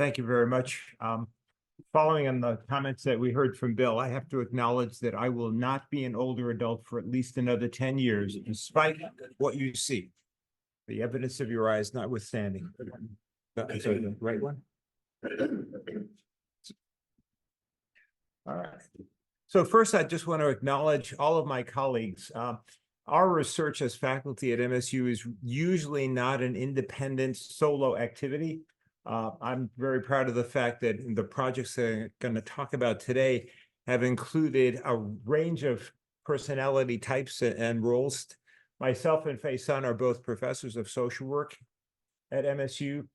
Thank you very much. Following on the comments that we heard from Bill, I have to acknowledge that I will not be an older adult for at least another 10 years, despite what you see. The evidence of your eyes notwithstanding. Sorry, the right one? All right. So first, I just want to acknowledge all of my colleagues. Our research as faculty at MSU is usually not an independent solo activity. I'm very proud of the fact that the projects that I'm going to talk about today have included a range of personality types and roles. Myself and Fei Sun are both professors of social work at MSU.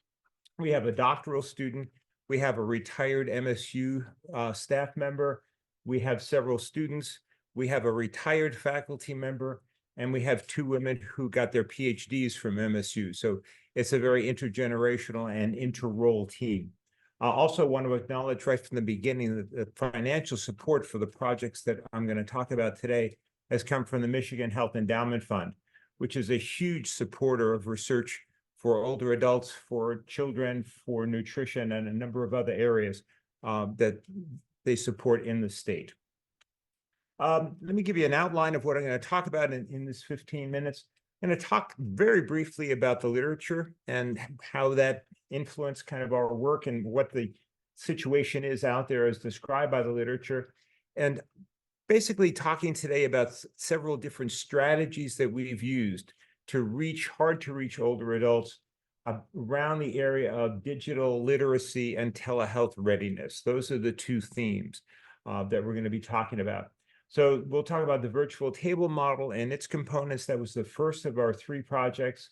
We have a doctoral student. We have a retired MSU staff member. We have several students. We have a retired faculty member. And we have two women who got their PhDs from MSU. So it's a very intergenerational and inter-role team. I also want to acknowledge right from the beginning that the financial support for the projects that I'm going to talk about today has come from the Michigan Health Endowment Fund, which is a huge supporter of research for older adults, for children, for nutrition, and a number of other areas that they support in the state. Let me give you an outline of what I'm going to talk about in this 15 minutes. I'm going to talk very briefly about the literature and how that influenced kind of our work and what the situation is out there as described by the literature. And basically talking today about several different strategies that we've used to reach hard-to-reach older adults around the area of digital literacy and telehealth readiness. Those are the two themes that we're going to be talking about. So we'll talk about the virtual table model and its components. That was the first of our three projects,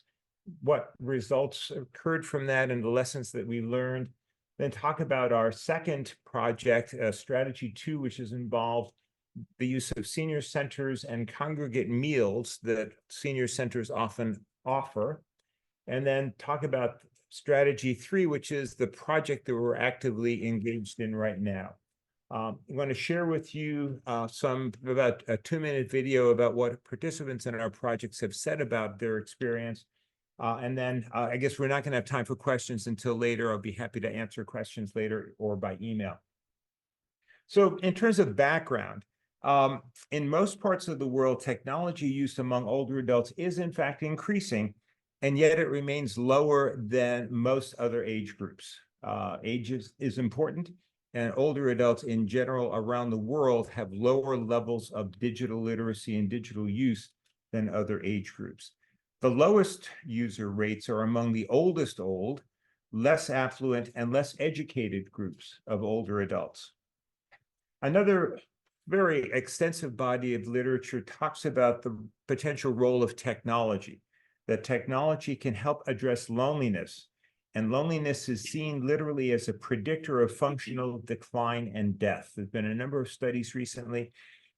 what results occurred from that and the lessons that we learned. Then talk about our second project, strategy 2, which has involved the use of senior centers and congregate meals that senior centers often offer. And then talk about strategy 3, which is the project that we're actively engaged in right now. I'm going to share with you about a 2-minute video about what participants in our projects have said about their experience. And then I guess we're not going to have time for questions until later. I'll be happy to answer questions later or by email. So in terms of background, in most parts of the world, technology use among older adults is in fact increasing, and yet it remains lower than most other age groups. Age is important. And older adults in general around the world have lower levels of digital literacy and digital use than other age groups. The lowest user rates are among the oldest old, less affluent, and less educated groups of older adults. Another very extensive body of literature talks about the potential role of technology, that technology can help address loneliness. And loneliness is seen literally as a predictor of functional decline and death. There's been a number of studies recently,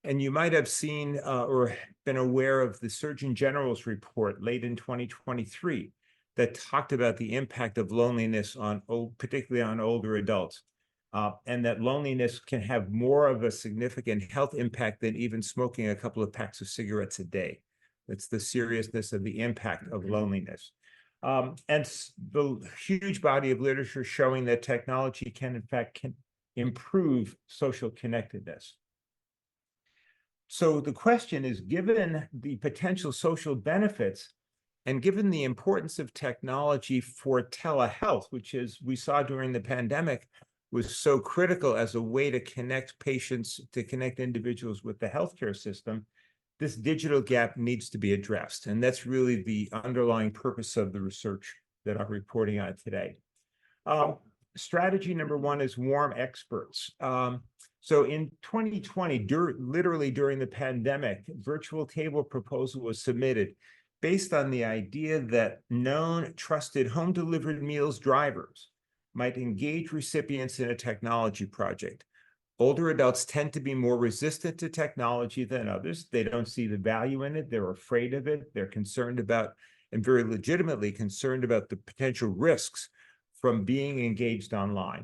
and you might have seen or been aware of the Surgeon General's report late in 2023 that talked about the impact of loneliness on particularly on older adults, and that loneliness can have more of a significant health impact than even smoking a couple of packs of cigarettes a day. It's the seriousness of the impact of loneliness. And the huge body of literature showing that technology can, in fact, improve social connectedness. So the question is, given the potential social benefits and given the importance of technology for telehealth, which is we saw during the pandemic was so critical as a way to connect patients, to connect individuals with the healthcare system, this digital gap needs to be addressed. And that's really the underlying purpose of the research that I'm reporting on today. Strategy number 1 is warm experts. So in 2020, literally during the pandemic, virtual table proposal was submitted based on the idea that known, trusted home delivered meals drivers might engage recipients in a technology project. Older adults tend to be more resistant to technology than others. They don't see the value in it. They're afraid of it. They're concerned about, and very legitimately concerned about, the potential risks from being engaged online.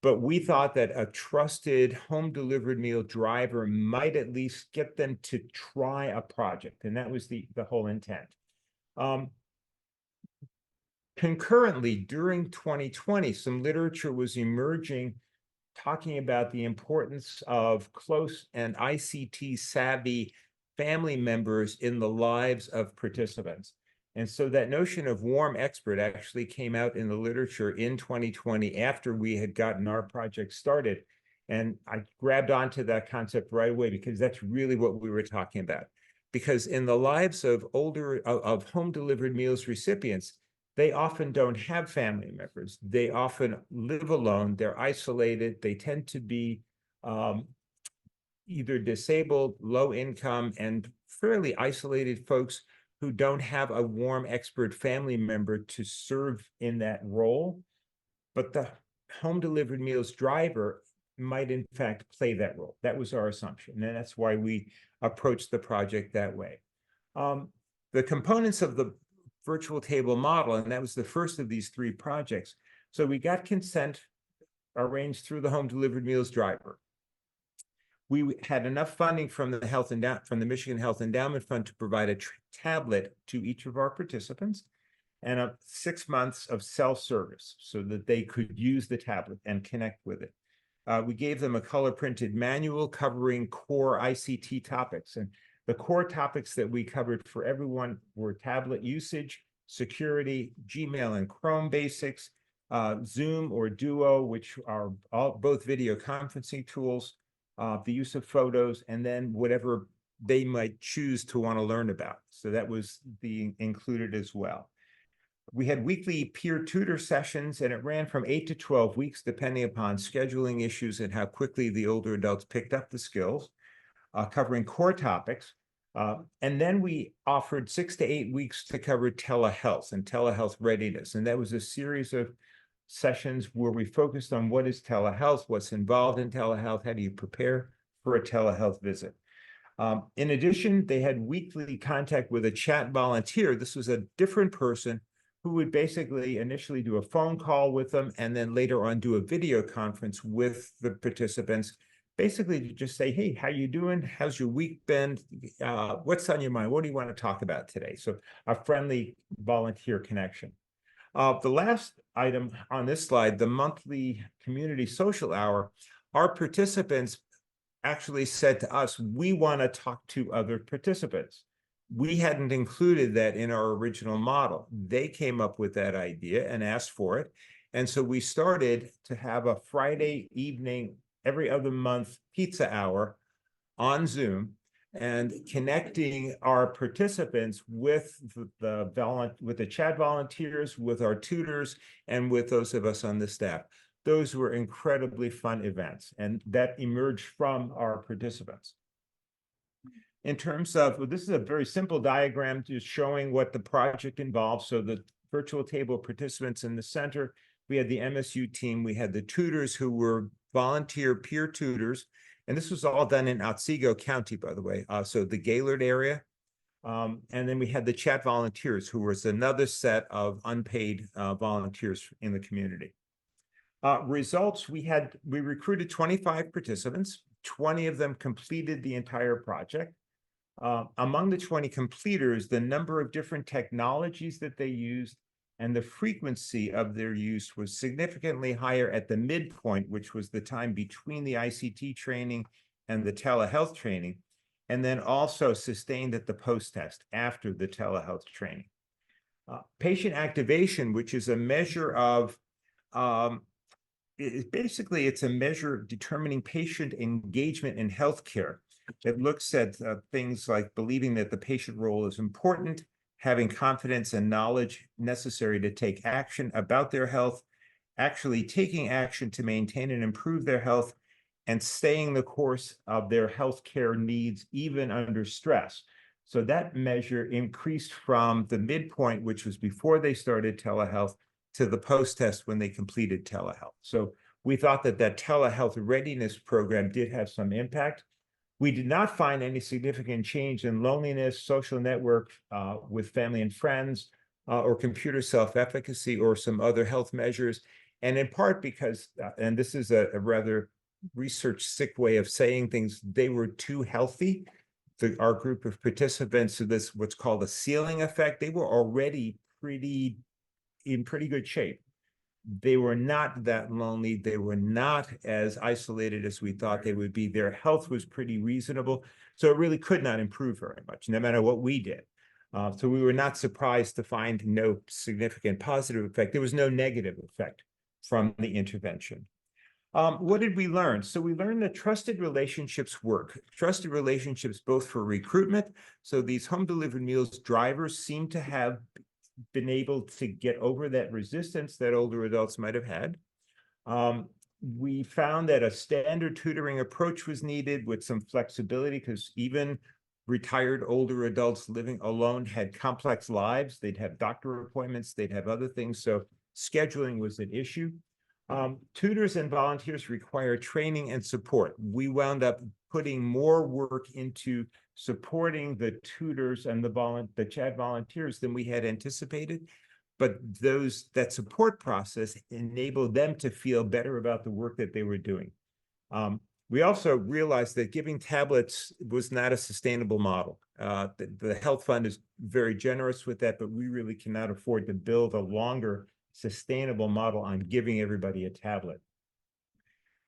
But we thought that a trusted home delivered meal driver might at least get them to try a project. And that was the whole intent. Concurrently, during 2020, some literature was emerging talking about the importance of close and ICT savvy family members in the lives of participants. And so that notion of warm expert actually came out in the literature in 2020 after we had gotten our project started. And I grabbed onto that concept right away because that's really what we were talking about. Because in the lives of home delivered meals recipients, they often don't have family members. They often live alone. They're isolated. They tend to be either disabled, low income, and fairly isolated folks who don't have a warm expert family member to serve in that role. But the home delivered meals driver might in fact play that role. That was our assumption. And that's why we approached the project that way. The components of the virtual table model, and that was the first of these 3 projects. So we got consent arranged through the home delivered meals driver. We had enough funding from the Michigan Health Endowment Fund to provide a tablet to each of our participants and 6 months of self-service so that they could use the tablet and connect with it. We gave them a color printed manual covering core ICT topics. And the core topics that we covered for everyone were tablet usage, security, Gmail and Chrome basics, Zoom or Duo, which are both video conferencing tools, the use of photos, and then whatever they might choose to want to learn about. So that was being included as well. We had weekly peer tutor sessions, and it ran from 8 to 12 weeks, depending upon scheduling issues and how quickly the older adults picked up the skills, covering core topics. And then we offered 6 to 8 weeks to cover telehealth and telehealth readiness. And that was a series of sessions where we focused on what is telehealth, what's involved in telehealth, how do you prepare for a telehealth visit. In addition, they had weekly contact with a chat volunteer. This was a different person who would basically initially do a phone call with them and then later on do a video conference with the participants, basically to just say, hey, how you doing? How's your week been? What's on your mind? What do you want to talk about today? So a friendly volunteer connection. The last item on this slide, the monthly community social hour, our participants actually said to us, we want to talk to other participants. We hadn't included that in our original model. They came up with that idea and asked for it. And so we started to have a Friday evening, every other month pizza hour on Zoom and connecting our participants with the chat volunteers, with our tutors, and with those of us on the staff. Those were incredibly fun events, and that emerged from our participants. In terms of, well, this is a very simple diagram just showing what the project involves. So the virtual table participants in the center, we had the MSU team, we had the tutors who were volunteer peer tutors, and this was all done in Otsego County, by the way, so the Gaylord area. And then we had the chat volunteers, who was another set of unpaid volunteers in the community. Results, we recruited 25 participants, 20 of them completed the entire project. Among the 20 completers, the number of different technologies that they used and the frequency of their use was significantly higher at the midpoint, which was the time between the ICT training and the telehealth training, and then also sustained at the post-test after the telehealth training. Patient activation, which is a measure of, it's a measure of determining patient engagement in healthcare. It looks at things like believing that the patient role is important, having confidence and knowledge necessary to take action about their health, actually taking action to maintain and improve their health, and staying the course of their healthcare needs even under stress. So that measure increased from the midpoint, which was before they started telehealth, to the post-test when they completed telehealth. So we thought that that telehealth readiness program did have some impact. We did not find any significant change in loneliness, social network with family and friends, or computer self-efficacy or some other health measures. And in part because, and this is a rather research sick way of saying things, they were too healthy. Our group of participants, so this what's called a ceiling effect, they were already pretty in pretty good shape. They were not that lonely. They were not as isolated as we thought they would be. Their health was pretty reasonable. So it really could not improve very much, no matter what we did. So we were not surprised to find no significant positive effect. There was no negative effect from the intervention. What did we learn? So we learned that trusted relationships work. Trusted relationships both for recruitment. So these home delivered meals drivers seem to have been able to get over that resistance that older adults might have had. We found that a standard tutoring approach was needed with some flexibility, because even retired older adults living alone had complex lives. They'd have doctor appointments, they'd have other things. So scheduling was an issue. Tutors and volunteers require training and support. We wound up putting more work into supporting the tutors and the CHAD volunteers than we had anticipated. But that support process enabled them to feel better about the work that they were doing. We also realized that giving tablets was not a sustainable model. The Health Fund is very generous with that, but we really cannot afford to build a longer sustainable model on giving everybody a tablet.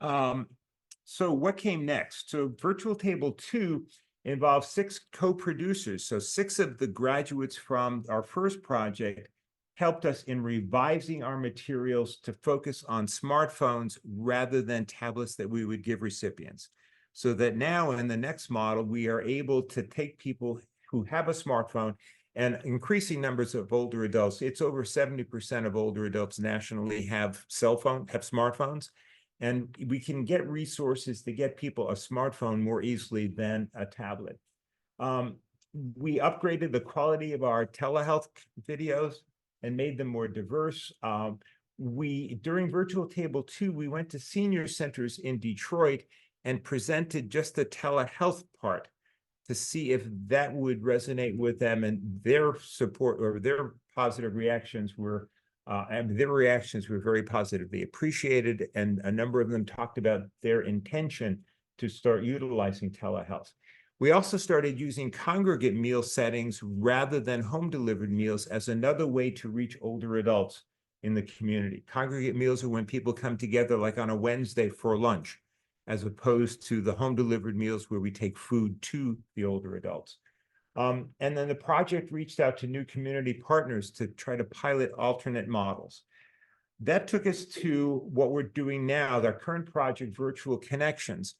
So what came next? So Virtual Table 2 involved 6 co-producers. So 6 of the graduates from our first project helped us in revising our materials to focus on smartphones rather than tablets that we would give recipients. So that now in the next model, we are able to take people who have a smartphone, and increasing numbers of older adults. It's over 70% of older adults nationally have smartphones. And we can get resources to get people a smartphone more easily than a tablet. We upgraded the quality of our telehealth videos and made them more diverse. During Virtual Table 2, we went to senior centers in Detroit and presented just the telehealth part to see if that would resonate with them, and their support or their positive reactions were very positive. They appreciated, and a number of them talked about their intention to start utilizing telehealth. We also started using congregate meal settings rather than home delivered meals as another way to reach older adults in the community. Congregate meals are when people come together like on a Wednesday for lunch, as opposed to the home delivered meals where we take food to the older adults. And then the project reached out to new community partners to try to pilot alternate models. That took us to what we're doing now, our current project, Virtual Connections.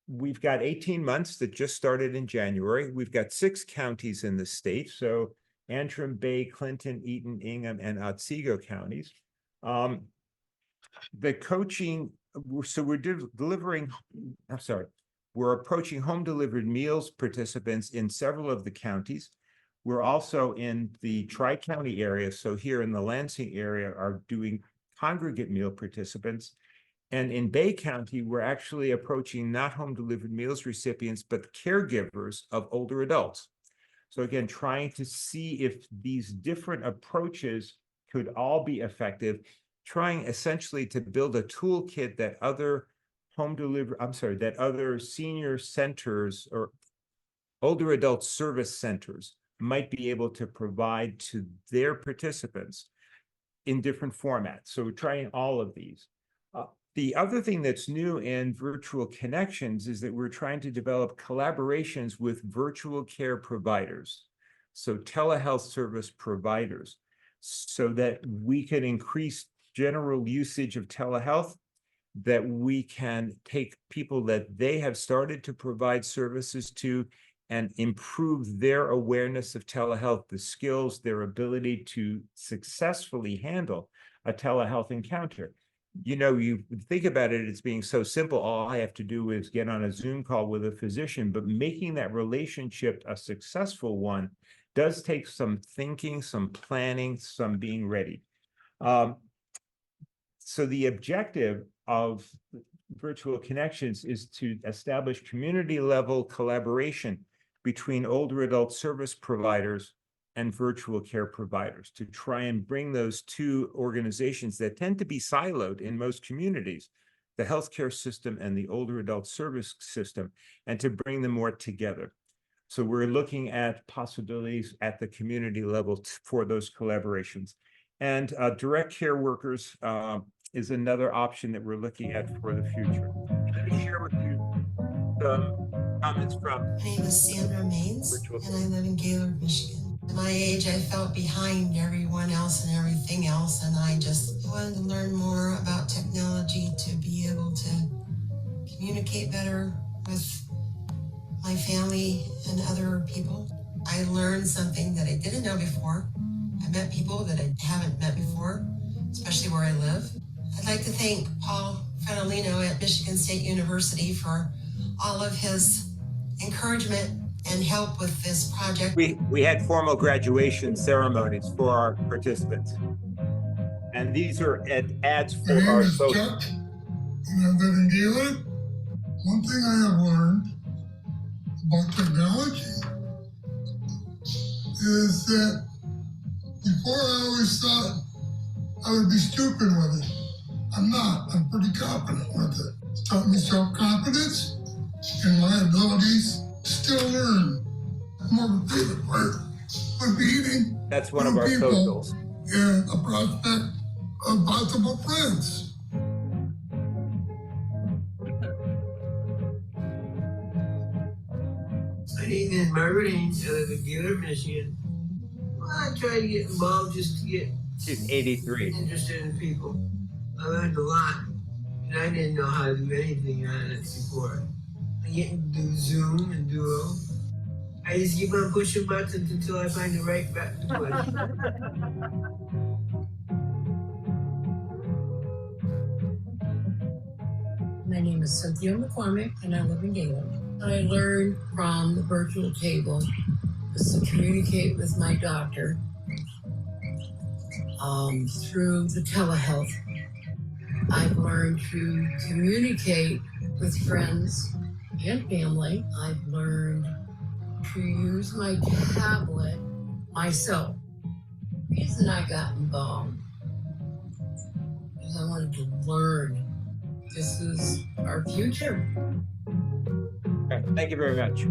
We've got 18 months that just started in January. We've got 6 counties in the state, so Antrim, Bay, Clinton, Eaton, Ingham, and Otsego counties. The coaching, so we're approaching home delivered meals participants in several of the counties. We're also in the Tri-County area. So here in the Lansing area are doing congregate meal participants. And in Bay County, we're actually approaching not home delivered meals recipients, but caregivers of older adults. So again, trying to see if these different approaches could all be effective, trying essentially to build a toolkit that other senior centers or older adult service centers might be able to provide to their participants in different formats. So we're trying all of these. The other thing that's new in Virtual Connections is that we're trying to develop collaborations with virtual care providers, so telehealth service providers, so that we can increase general usage of telehealth, that we can take people that they have started to provide services to and improve their awareness of telehealth, the skills, their ability to successfully handle a telehealth encounter. You know, you think about it as being so simple. All I have to do is get on a Zoom call with a physician, but making that relationship a successful one does take some thinking, some planning, some being ready. So the objective of Virtual Connections is to establish community-level collaboration between older adult service providers and virtual care providers to try and bring those two organizations that tend to be siloed in most communities, the healthcare system and the older adult service system, and to bring them more together. So we're looking at possibilities at the community level for those collaborations. And direct care workers is another option that we're looking at for the future. Let me share with you some comments from. My name is Sandra Maines, and I live in Gaylord, Michigan. At my age, I felt behind everyone else and everything else, and I just wanted to learn more about technology to be able to communicate better with my family and other people. I learned something that I didn't know before. I met people that I haven't met before, especially where I live. I'd like to thank Paul Freddolino at Michigan State University for all of his encouragement and help with this project. We had formal graduation ceremonies for our participants. And these are ads for My our name is Chuck, and I live in Gaylord. One thing I have learned about technology is that before I always thought I would be stupid with it. I'm not. I'm pretty confident with it. It's taught me self-confidence and my abilities to still learn. More of a favorite part would be eating. That's one of our socials. And a prospect of possible friends. My name is Emeriti. I live in Gaylord, Michigan. Well, I try to get involved just to get She's 83. interested in people. I learned a lot, and I didn't know how to do anything on it before. I get to do Zoom and Duo. I just keep on pushing buttons until I find the right button to push. My name is Cynthia McCormick, and I live in Gaylord. I learned from the virtual table is to communicate with my doctor through the telehealth. I've learned to communicate with friends and family. I've learned to use my tablet myself. The reason I got involved is I wanted to learn. This is our future. Okay, thank you very much.